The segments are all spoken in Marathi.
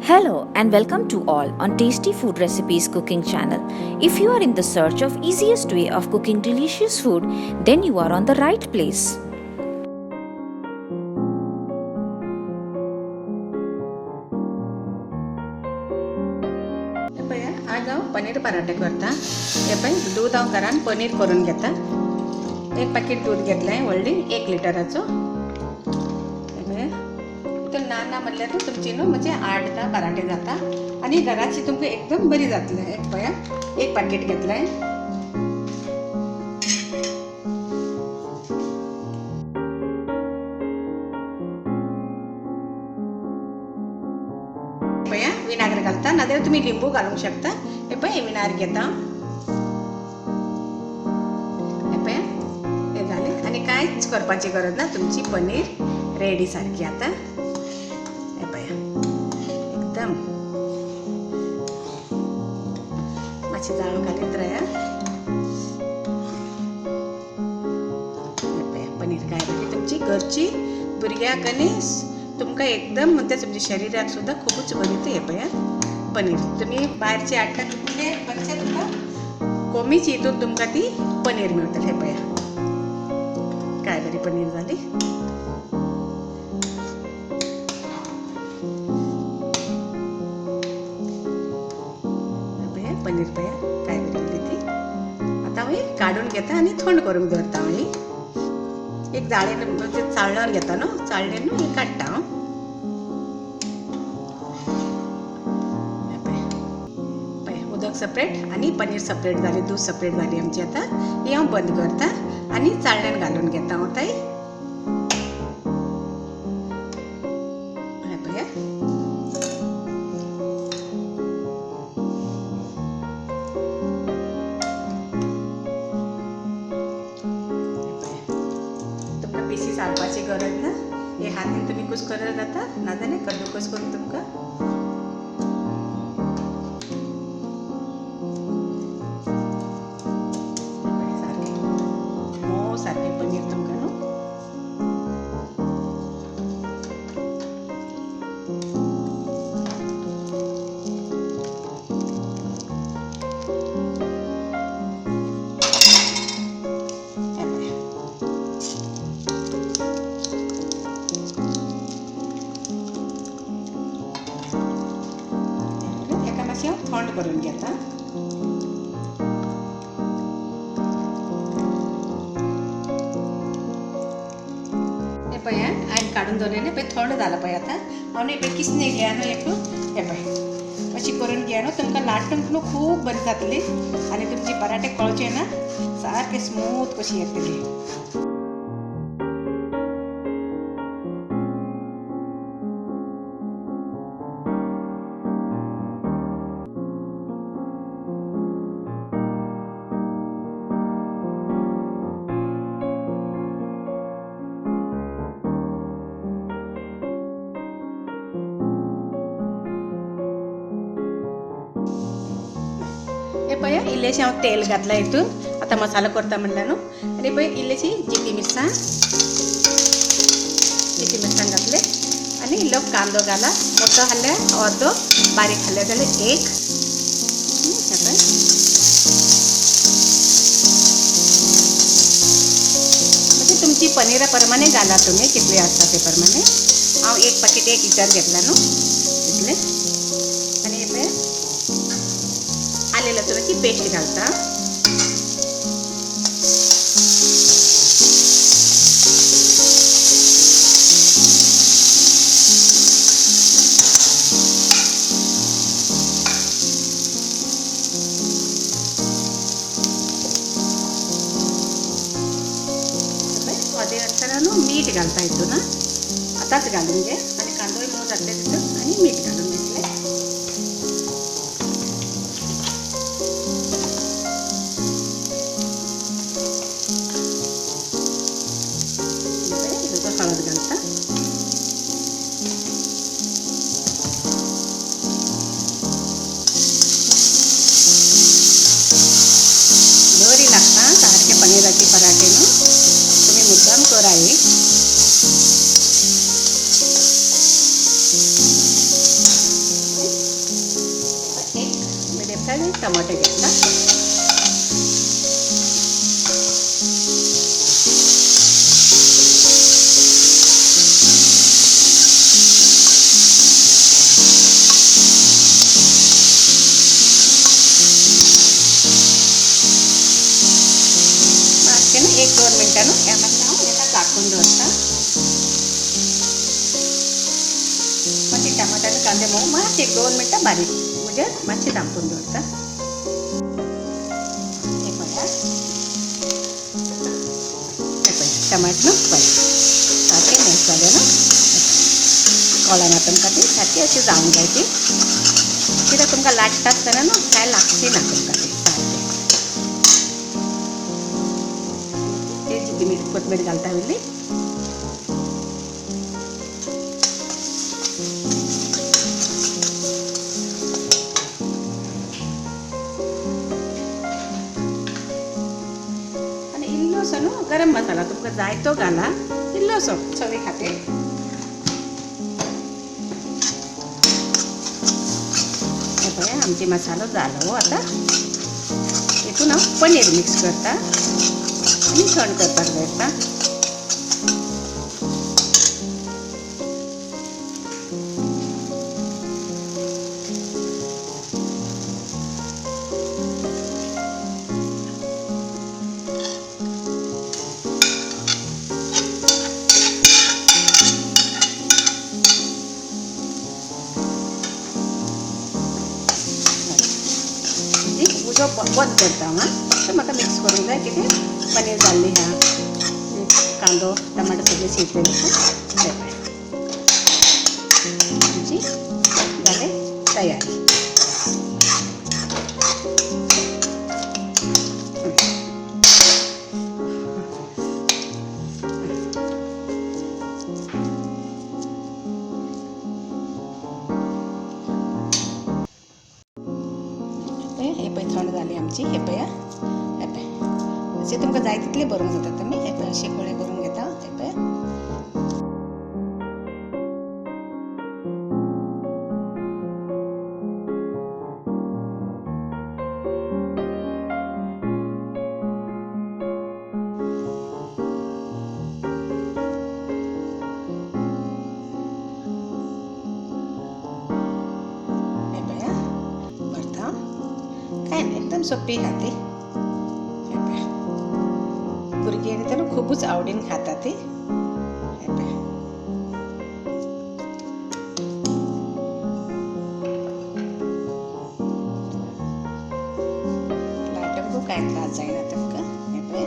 Hello and welcome to all on Tasty Food Recipes cooking channel. If you are in the search of easiest way of cooking delicious food, then you are on the right place. आज हांव पनीर पराठे करता. हे पळय दूध हांव घरान पनीर करून घेता. एक पॅकेट दूध घेतलें व्हडली 1 लिटराचो. तर ना म्हटल्यार तुमची न्हू म्हणजे 8-10 पराठे जाता आणि घराची तुमकां एकदम बरी जातले. एक पळया एक पॅकेट घेतलें. पळया विनागर घालता, नाजाल्यार तुम्ही लिंबू घालूंक शकता. हे पळय विनागर घेता. हे पळया हे झाले आणि कांयच करपाची गरज ना. तुमची पनीर रेडी सारखी आता. हे पळया एकदम मातशी जाळ घालीत राया. हे पळया पनीर काय बरी तुमची घरची भुरग्याक आनी तुमकां एकदम म्हणटा तुमच्या शरिराक सुद्दां खूबच बरी. हे पळया पनीर तुम्ही भायरची हाडटा म्हणजे बच्चे तुमकां कमीच हितून तुमकां ती पनीर मेळटली. हे पळया काय बरी पनीर जाली. पनीर पळया काय बरी जाली ती. आता हांव काडून घेता आणि थंड करूंक दवरता. हांव एक जाळेन म्हणजे चाळण्यार घेता न्हू, चाळणेन न्हू हे काडटा हांव. उदक सेपरेट आणि पनीर सेपरेट जाली, दूध सेपरेट जाली आमची. आता ही हांव बंद करता आणि चाळण्यान घालून घेता हांव ताई. तुमकां पिसी सारपाची गरज ना. हे हातीन तुम्ही कुस करत जाता, नाजाल्यार कद्दूकस करून तुमकां सारखे पनीर तुमकां न्हू. एका मातशी हांव थंड करून घेता. पळया हांवें काडून दवरलेले पळय थंड जाला पळय. आता हांव न्ही पळय किसने घेया न्हू एक. हे पळय अशी करून घेया न्हू तुमकां लाटूंक न्हू खूब बरी जातली आनी तुमची पराठे कळचे ना, सारके स्मूथ कशी येतली. हे पळया इल्लेशें हांव तेल घातलां हितून. आतां मसालो करता म्हणल्यार न्हू. आनी पळय इल्लीशी जिती मिरसांग घातले आनी इल्लो कांदो घाला. मोठो हाडल्यार अर्दो, बारीक हाडले जाल्यार 1. म्हणजे तुमची पनीरा प्रमाणे घाला तुम्ही कितले आसता ते प्रमाणे. हांव एक पॅकेट 1 लिटर घेतला न्हू इतले. आनी हे पळय आले लसणाची पेस्ट घालता. अदे असताना न्हू मीठ घालता हितून. आतांच घालून घे आनी कांदोय मोव घातले तितून आनी मीठ घालून घेतले. हळद घालता. बरी लागता सारखे पनीराचे पराठे न्हू. तुम्ही मुद्दाम करा एक. टमाटे घेतला. मग 1-2 मिनिटानं यामध्ये लावून याला झाकून ठेवता. मग ते टमाटर आणि कांदे मग 1-2 मिनिटं बारीक म्हणजे मासे दाबून ठेवता. हे बघा टमाटर सारखे मॅश झाले ना कळना तुमका ती सारखी अशी जाऊन जायची. कित्याक तुमका लाटता आसतना न्हू काय लागची ना तुमका ती सारखे तेजी मीठ कोथमीर घालता हवी. आणि इल्लोसो न्हू गरम मसाला तुमका जाय तो घाला इल्लोसो चवी खातीर. आमचे मसालो झालो. आता हितून हांव पनीर मिक्स करता आणि थंड करपाक दवरता. उजो बंद करता हां. तर म्हाका मिक्स करूंक जाय कितें पनीर घाल्ली हा कांदो टमाटर सगळे शिजलेले आमची जाले तयार. हे पळय थंड जाली आमची. हे पळया हे पळय अशें तुमकां जाय तितले भरूंक जाता तुमी. हे पळय अशे कळे करून घेता. हे पळय काय नाही एकदम सोपी खाती. भुरगीं तर खूपच आवडीन खाता ती. लाटूंक काय त्रास जायना तुमकां. हे पळय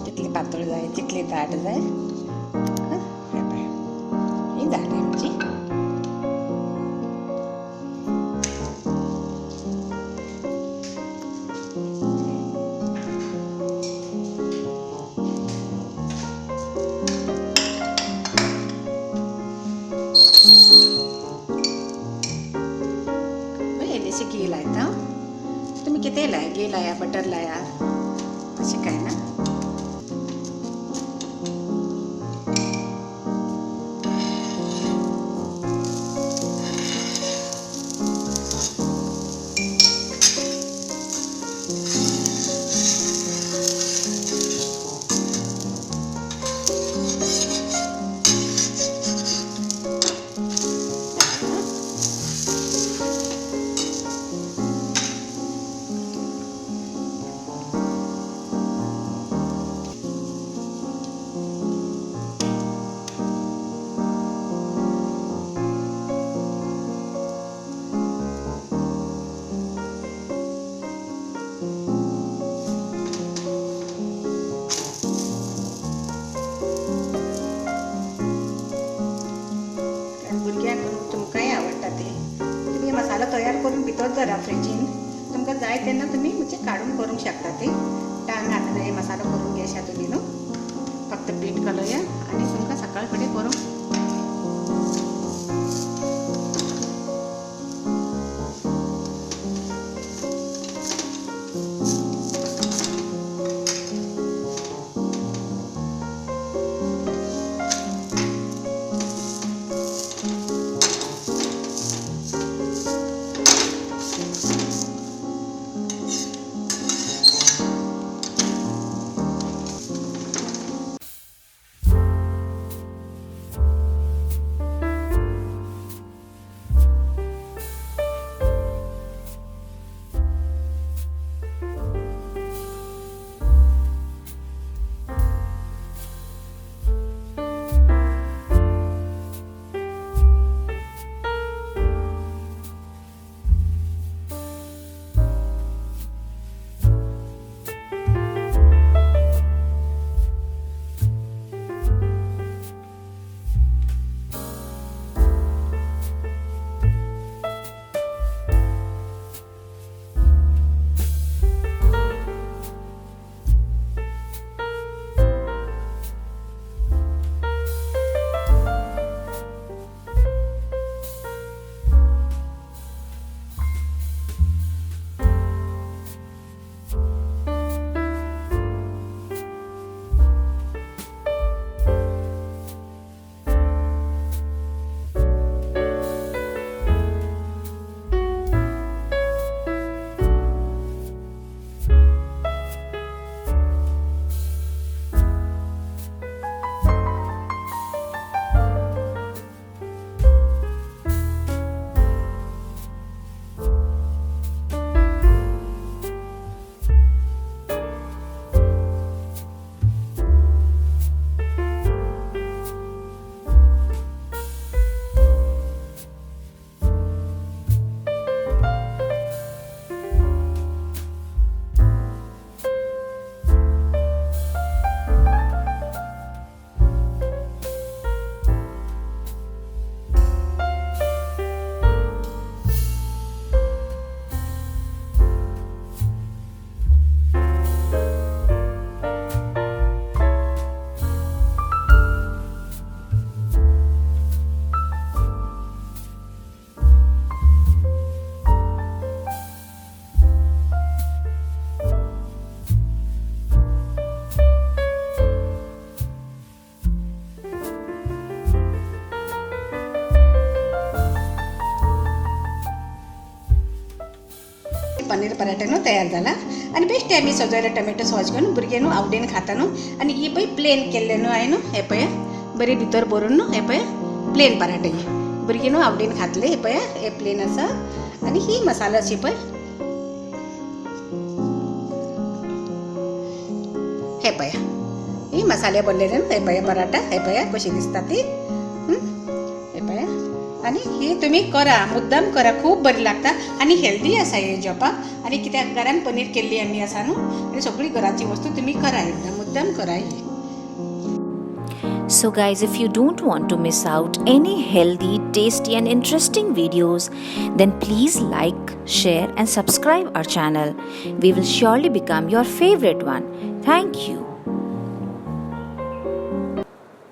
जितली पातळ जाय जितली दाट जाय. ही जाली आमची. इल्लीशी घी लायता. तुम्ही कितें लाया घी लाया बटर लाया अशें काय ना. मसाला तयार करून भितर धरा फ्रिजीन. तुमकां जाय तेन्ना तुमी म्हणजे काडून करूंक शकता ती. टायम लागना हे मसालो करून घेशा तुमी न्हू. फक्त पीठ घालुया आनी तुमकां सकाळ फुडें करूंक पनीर पराठे न्हू तयार जाला आनी बेश्टे आमी सजयले टोमॅटो सॉस घेवन भुरगे न्हू आवडीन खाता न्हू आनी ही पळय प्लेन केल्ले न्हू हांवें न्हू हे पळय बरी भितर भरून न्हू हे पळय प्लेन पराठे भुरगीं न्हू आवडीन खातले हे पळय हे प्लेन आसा आनी ही मसाला अशी पळय हे पळय ही मसाले भरलेले न्हू हे पळय पराठा हे पळय कशी दिसता ती हे पळय आनी ही तुमी करा मुद्दाम करा खूब बरी लागता आनी हेल्दी आसा हे जेवपाक आनी कित्याक घरान पनीर केल्ली आमी आसा न्हू आनी सगळी घराची वस्तू तुमी करा एकदां मुद्दाम करा ही. So guys, if you don't want to miss out any healthy, tasty and interesting videos, then please like, share and subscribe our channel. We will surely become your favorite one. Thank you.